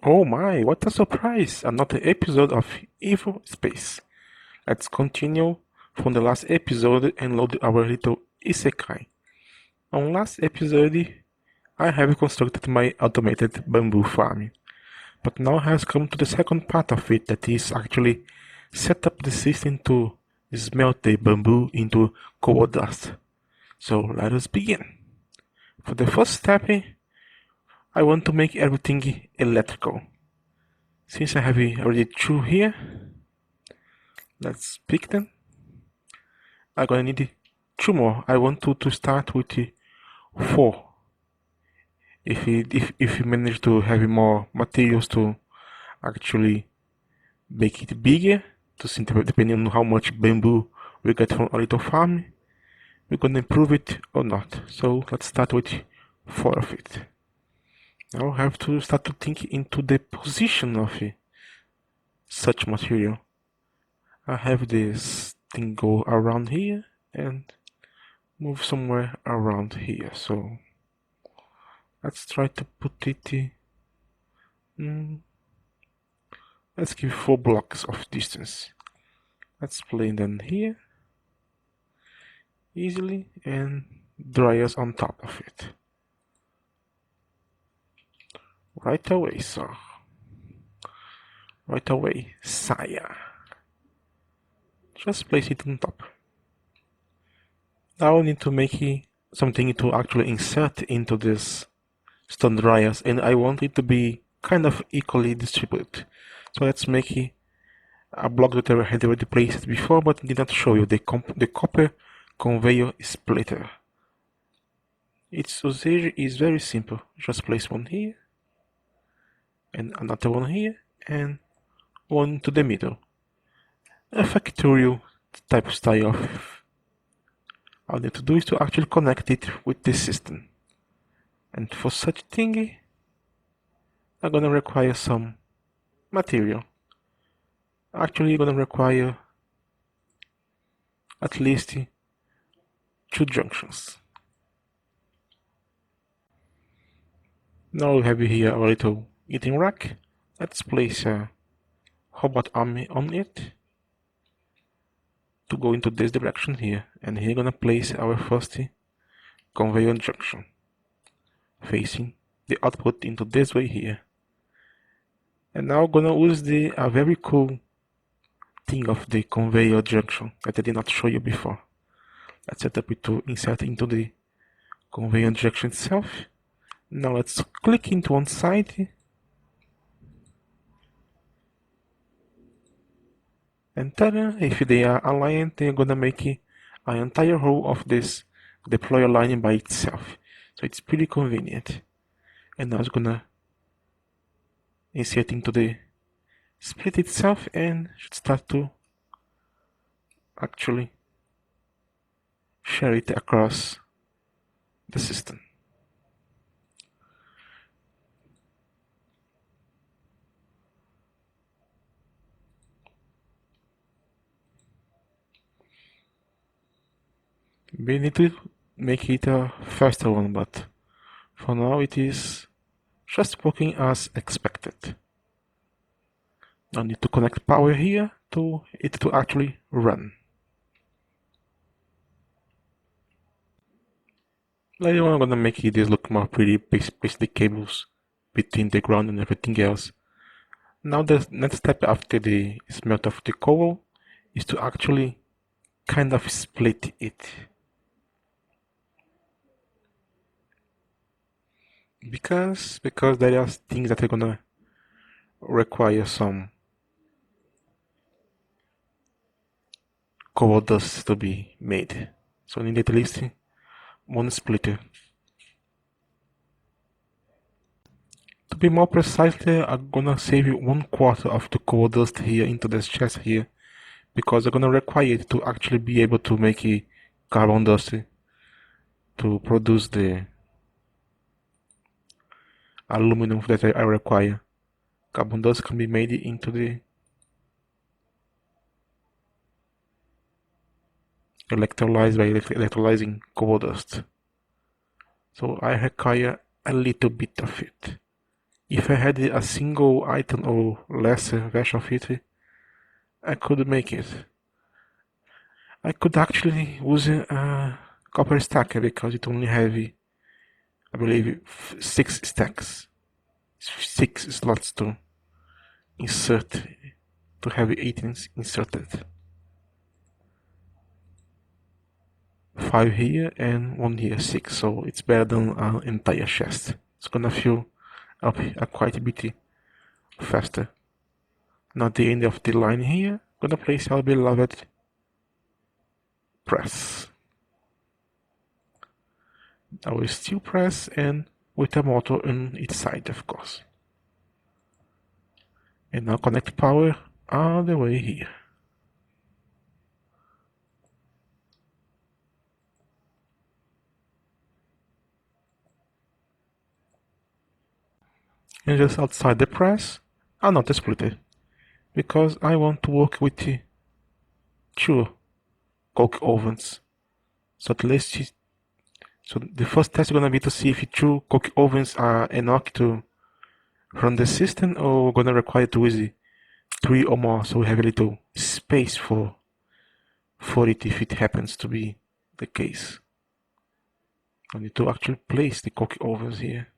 Oh my, what a surprise! Another episode of Evospace. Let's continue from the last episode and load our little isekai. On last episode, I have constructed my automated bamboo farm, but now has come to the second part of it, that is actually set up the system to smelt the bamboo into coal dust. So let us begin. For the first step, I want to make everything electrical. Since I have already two here, let's pick them. I'm gonna need two more. I want to start with four. If you manage to have more materials to actually make it bigger, to see depending on how much bamboo we get from a little farm, we're gonna improve it or not. So let's start with four of it. Now I have to start to think into the position of such material. I have this thing go around here and move somewhere around here. So let's try to put it. Let's give 4 blocks of distance. Let's place them here easily and dry us on top of it. Right away, sir. Right away, sire. Just place it on top. Now I need to make something to actually insert into this stone dryers, and I want it to be kind of equally distributed. So let's make a block that I had already placed before but did not show you, the copper conveyor splitter. Its usage is very simple. Just place one here, and another one here, and one to the middle. A factorial type style of. All I need to do is to actually connect it with this system. And for such thing, I'm gonna require some material. Actually, you're gonna require at least 2 junctions. Now we have here our little eating rack. Let's place a robot army on it to go into this direction here. And here gonna place our first conveyor junction, facing the output into this way here. And now gonna use a very cool thing of the conveyor junction that I did not show you before. Let's set up it to insert into the conveyor junction itself. Now let's click into one side and tada, if they are aligned, they're gonna make an entire row of this deployer line by itself. So it's pretty convenient. And now it's gonna insert into the split itself and should start to actually share it across the system. We need to make it a faster one, but for now it is just working as expected. Now I need to connect power here to it to actually run. Later on I'm gonna make this look more pretty, place the cables between the ground and everything else. Now the next step after the smelt of the coal is to actually kind of split it. Because there are things that are gonna require some coal dust to be made. So I need at least one splitter. To be more precise, I'm gonna save 1/4 of the coal dust here into this chest here, because I'm gonna require it to actually be able to make a carbon dust to produce the aluminum that I require. Carbon dust can be made into the electrolyzed by electrolyzing coal dust. So I require a little bit of it. If I had a single item or lesser version of it, I could make it. I could actually use a copper stacker because it only have, I believe, 6 stacks, 6 slots to insert, to have items inserted. 5 here and 1 here, 6, so it's better than an entire chest. It's gonna fill up quite a bit faster. Now the end of the line here, gonna place our beloved press. Our steel press and with a motor on its side, of course. And now connect power all the way here. And just outside the press, I'll not split it, because I want to work with the 2 coke ovens. So at least, so the first test is gonna be to see if 2 coke ovens are enough to run the system, or we're gonna require to use 3 or more, so we have a little space for it if it happens to be the case. I need to actually place the coke ovens here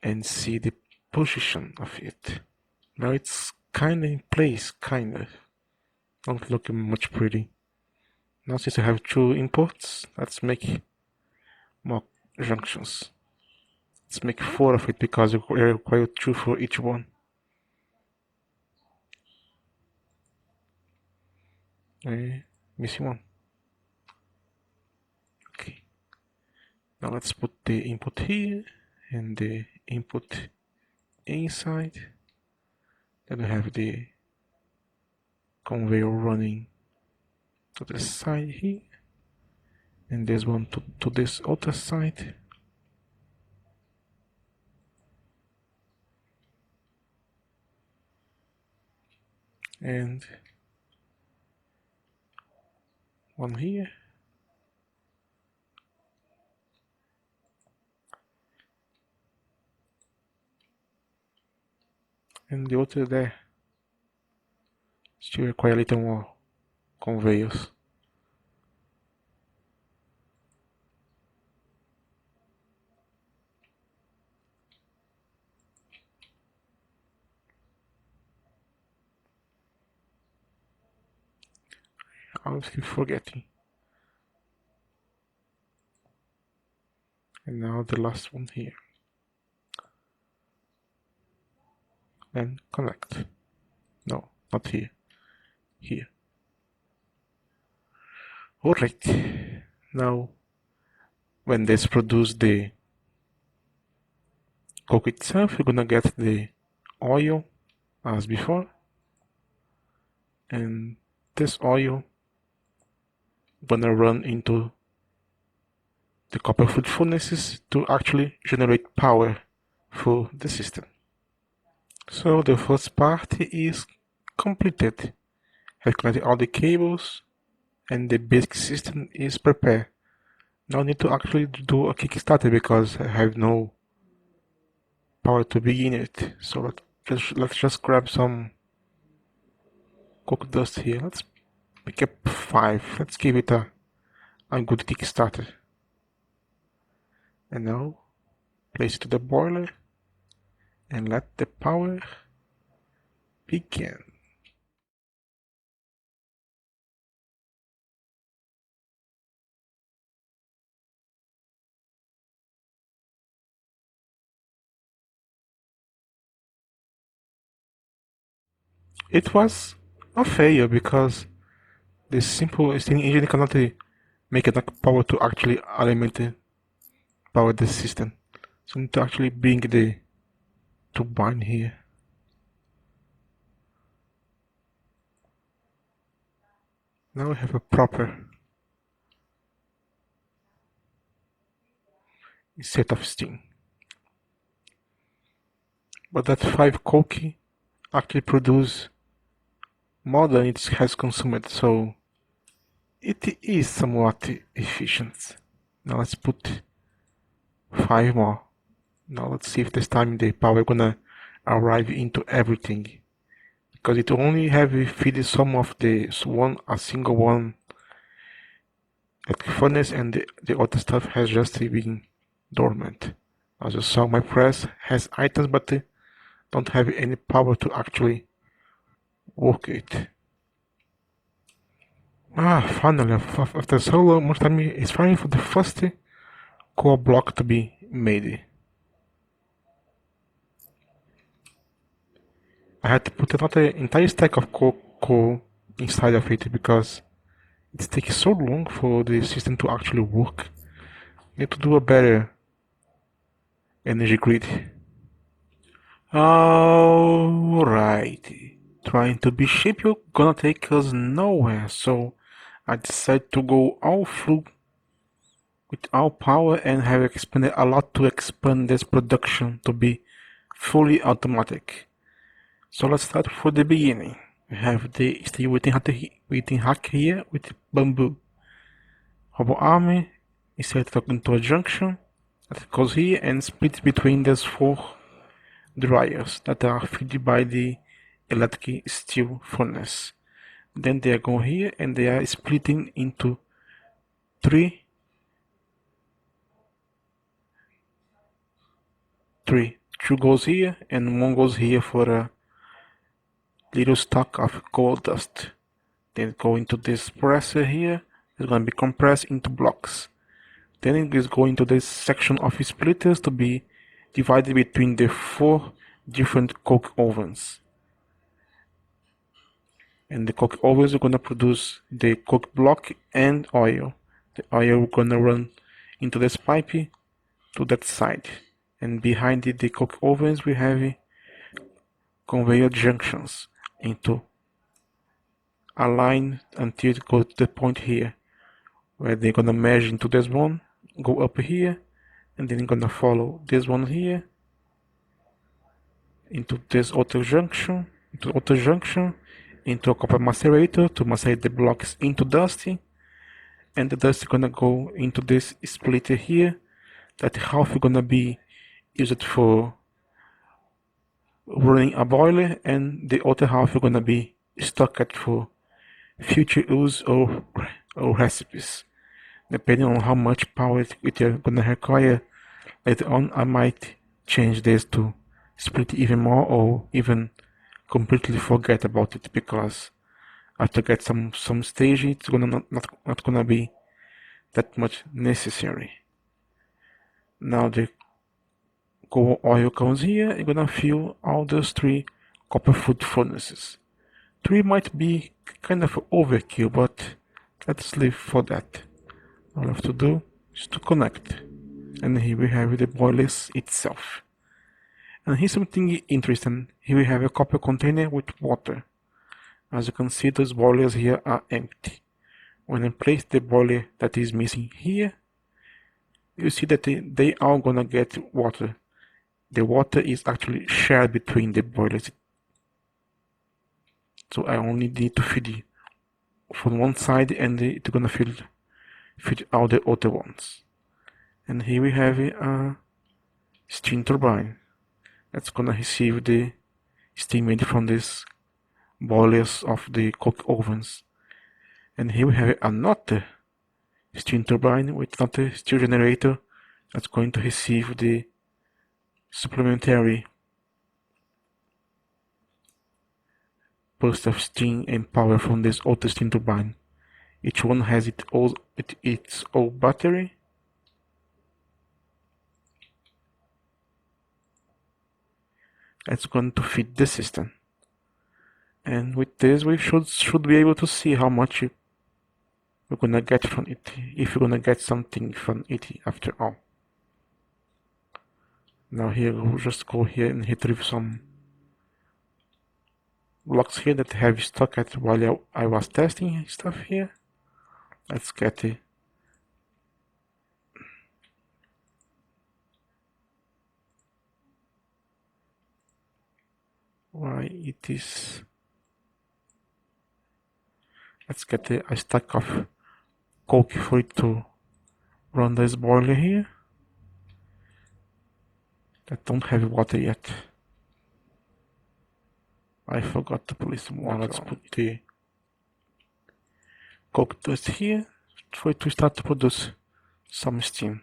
and see the position of it. Now it's kinda in place, kinda. Not looking much pretty. Now since I have 2 imports, let's make more junctions. Let's make 4 of it because we require 2 for each one. Missing one. Okay. Now let's put the input here and the input inside. Then we have the conveyor running to the side here, and this one to this other side. And one here. And the other there. Still require a little more conveyors. I always keep forgetting. And now the last one here. And connect. No, not here. Here. Alright. Now, when this produces the coke itself, you're gonna get the oil as before. And this oil gonna run into the copper food furnaces to actually generate power for the system. So the first part is completed. I've connected all the cables and the basic system is prepared. Now I need to actually do a Kickstarter because I have no power to begin it. So let's just grab some coke dust here. Let's pick up 5. Let's give it a good Kickstarter. And now place it to the boiler and let the power begin. It was a failure because the simple steam engine cannot make enough power to actually power the system. So I need to actually bring the turbine here. Now we have a proper set of steam. But that 5 coke actually produce more than it has consumed, so it is somewhat efficient. Now let's put 5 more. Now let's see if this time the power gonna arrive into everything. Because it only have feed some of a single one like furnace, and the other stuff has just been dormant. As you saw, my press has items, but they don't have any power to actually work it. Finally, after so long, much time, it's finally for the first core block to be made. I had to put another entire stack of coal inside of it because it takes so long for the system to actually work. Need to do a better energy grid. Alright. Trying to be cheap, you're gonna take us nowhere, so I decided to go all through with all power and have expanded a lot to expand this production to be fully automatic. So let's start from the beginning. We have the steel waiting hack here with bamboo. Hobo army is set into a junction that goes here and splits between these four dryers that are fed by the electric steel furnace. Then they go here and they are splitting into three. Two goes here and one goes here for a little stock of coal dust. Then go into this presser here. It's going to be compressed into blocks. Then it is going to this section of splitters to be divided between the four different coke ovens. And the coke ovens are going to produce the coke block and oil. The oil is going to run into this pipe to that side. And behind the coke ovens we have conveyor junctions into a line until it goes to the point here where they're gonna merge into this one, go up here, and then gonna follow this one here into this other junction, into a copper macerator to macerate the blocks into dust, and the dust is gonna go into this splitter here. That half is gonna be used for running a boiler, and the other half is gonna be stocked for future use or recipes. Depending on how much power it is gonna require later on, I might change this to split even more or even completely forget about it, because after get some stage it's gonna not gonna be that much necessary. Now the coal oil comes here, you're gonna fill all those three copper food furnaces. Three might be kind of overkill, but let's leave for that. All I have to do is to connect. And here we have the boilers itself. And here's something interesting. Here we have a copper container with water. As you can see, those boilers here are empty. When I place the boiler that is missing here, you see that they are gonna get water. The water is actually shared between the boilers. So I only need to feed from one side and it's gonna feed all the other ones. And here we have a steam turbine that's gonna receive the steam made from these boilers of the coke ovens. And here we have another steam turbine with another steel generator that's going to receive the supplementary burst of steam and power from this other steam turbine. Each one has its own battery. That's going to feed the system. And with this we should be able to see how much we're gonna get from it, if we're gonna get something from it after all. Now here we'll just go here and retrieve some blocks here that have stuck at while I was testing stuff here. Let's get it. Why it is. Let's get a stack of coke for it to run this boiler here. that don't have water yet. I forgot to place some water. Now let's put the coke dust here for it to start to produce some steam.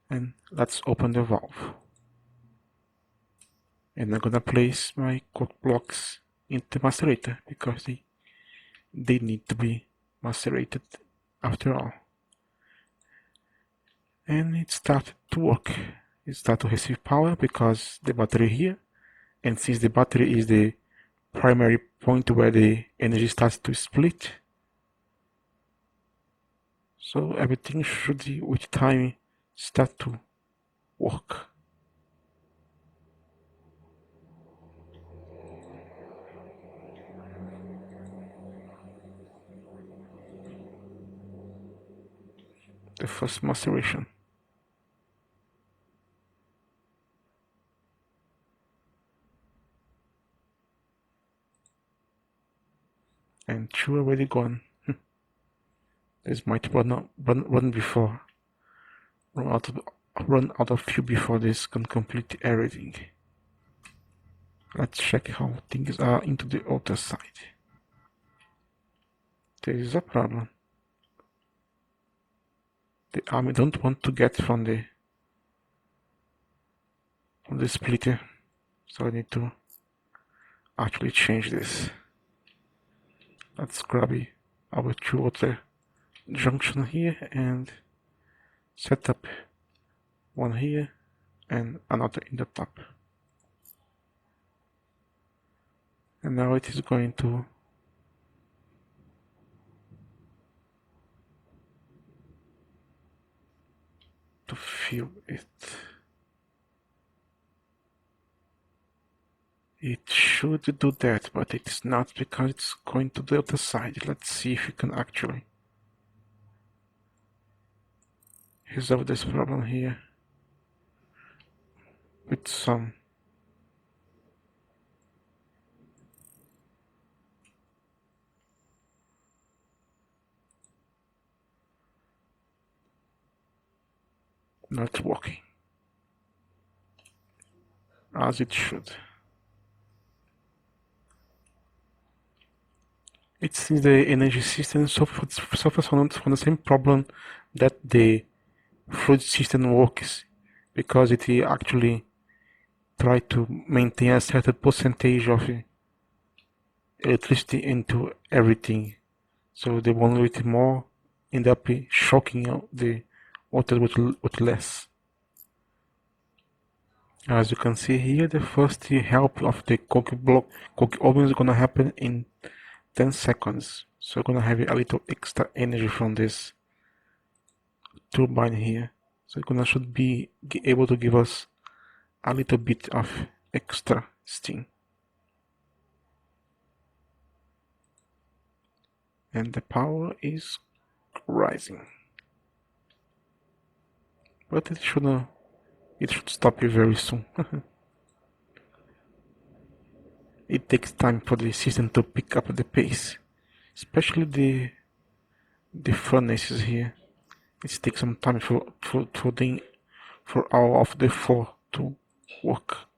And let's open the valve. And I'm gonna place my coke blocks into the macerator because they need to be macerated after all. And it started to work. It started to receive power because the battery here, and since the battery is the primary point where the energy starts to split, so everything should with time start to work. The first maceration. And two already gone. This might run before run out of fuel before this can complete everything. Let's check how things are into the other side. There is a problem. The army don't want to get from the splitter, so I need to actually change this. Let's grab our two water junction here and set up one here and another in the top. And now it is going to fill it. It should do that, but it's not because it's going to the other side. Let's see if we can actually resolve this problem here with some not working as it should. It seems the energy system suffers from the same problem that the fluid system works, because it actually tries to maintain a certain percentage of electricity into everything. So the one with more end up shocking out the water with less. As you can see here, the first help of the coke oven is gonna happen in 10 seconds. So we're gonna have a little extra energy from this turbine here. So it should be able to give us a little bit of extra steam. And the power is rising. But it should stop very soon. It takes time for the system to pick up the pace, especially the furnaces here. It takes some time for all of the four to work.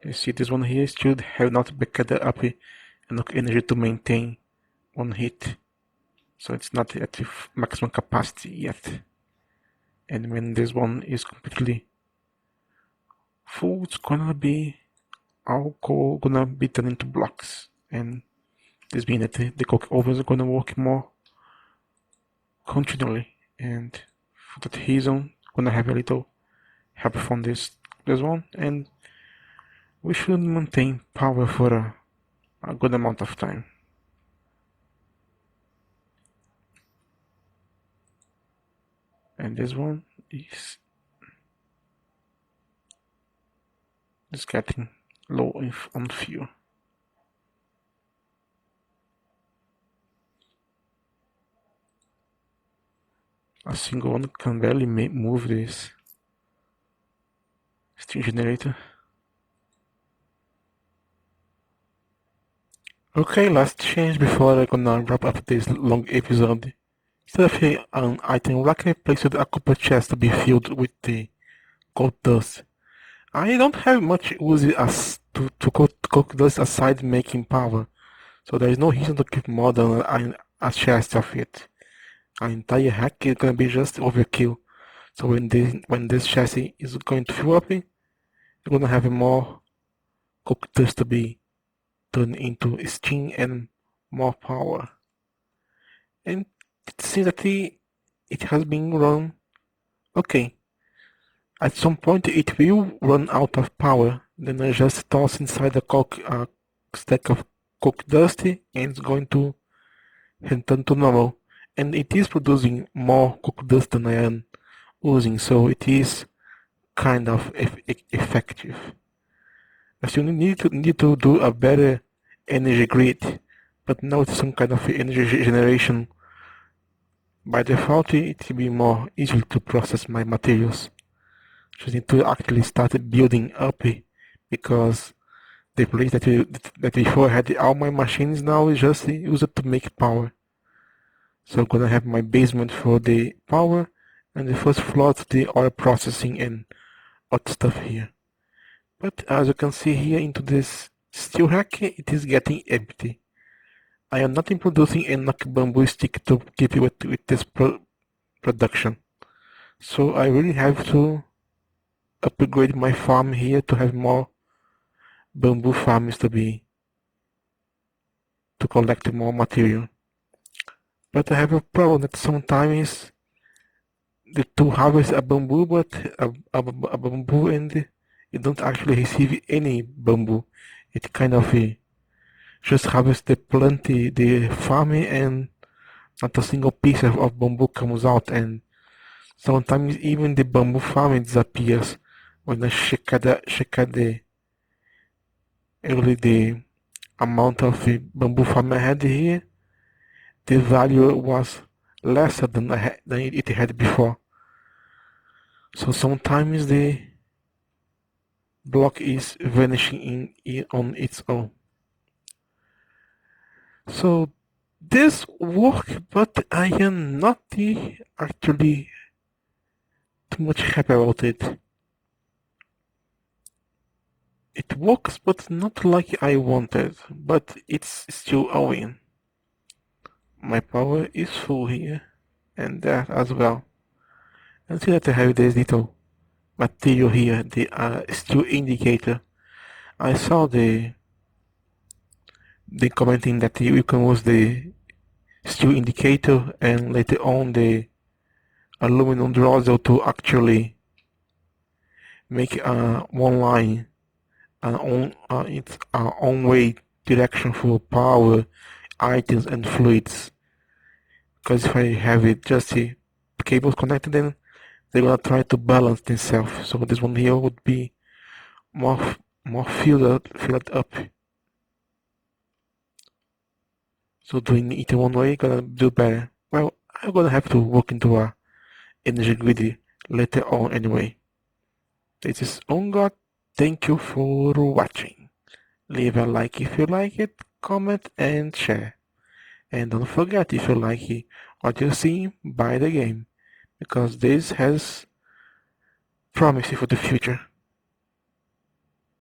You see, this one here still have not backed up enough energy to maintain one heat, so it's not at the maximum capacity yet. And when this one is completely full, it's gonna be all gonna be turned into blocks, and this means that the coke oven is gonna work more continually, and for that reason, gonna have a little help from this one, and we should maintain power for a good amount of time. And this one is getting low on fuel. A single one can barely move this steam generator. Okay, last change before I'm gonna wrap up this long episode. Instead of an item rack, I placed a copper chest to be filled with the coat dust. I don't have much use as to coat dust aside making power, so there is no reason to keep more than a chest of it. An entire hack is gonna be just overkill. So when this chassis is going to fill up, you're gonna have more cooked dust to be turned into steam and more power. And it seems that it has been run okay. At some point it will run out of power, then I just toss inside a stack of cooked dust and it's going to return to normal. And it is producing more cooked dust than I am using, so it is kind of effective. I still need to do a better energy grid, but now it's some kind of energy generation. By default, it will be more easy to process my materials. Just need to actually start building up because the place that before I had all my machines now is just used to make power. So I'm gonna have my basement for the power and the first floor to the oil processing and other stuff here. But as you can see here into this steel rack, it is getting empty. I am not producing enough bamboo stick to keep with this production. So I really have to upgrade my farm here to have more bamboo farms to collect more material. But I have a problem that sometimes to harvest a bamboo, but a bamboo and you don't actually receive any bamboo. It kind of just harvest the plant, the farm, and not a single piece of bamboo comes out. And sometimes even the bamboo farm disappears when I check at the amount of bamboo farm I had here. The value was lesser than it had before. So sometimes the block is vanishing on its own. So this works, but I am not actually too much happy about it. It works, but not like I wanted, but it's still a win. My power is full here, and that as well. And see that I have this little material here, the steel indicator. I saw the commenting that you can use the steel indicator and later on the aluminum nozzle to actually make one line its own way direction for power, items and fluids. Because if I have it just the cables connected, then they're gonna try to balance themselves. So this one here would be more filled up. So doing it one way gonna do better. Well, I'm gonna have to work into a energy grid later on anyway. This is On God. Thank you for watching. Leave a like if you like it, comment and share. And don't forget, if you like what you see, buy the game, because this has promise for the future.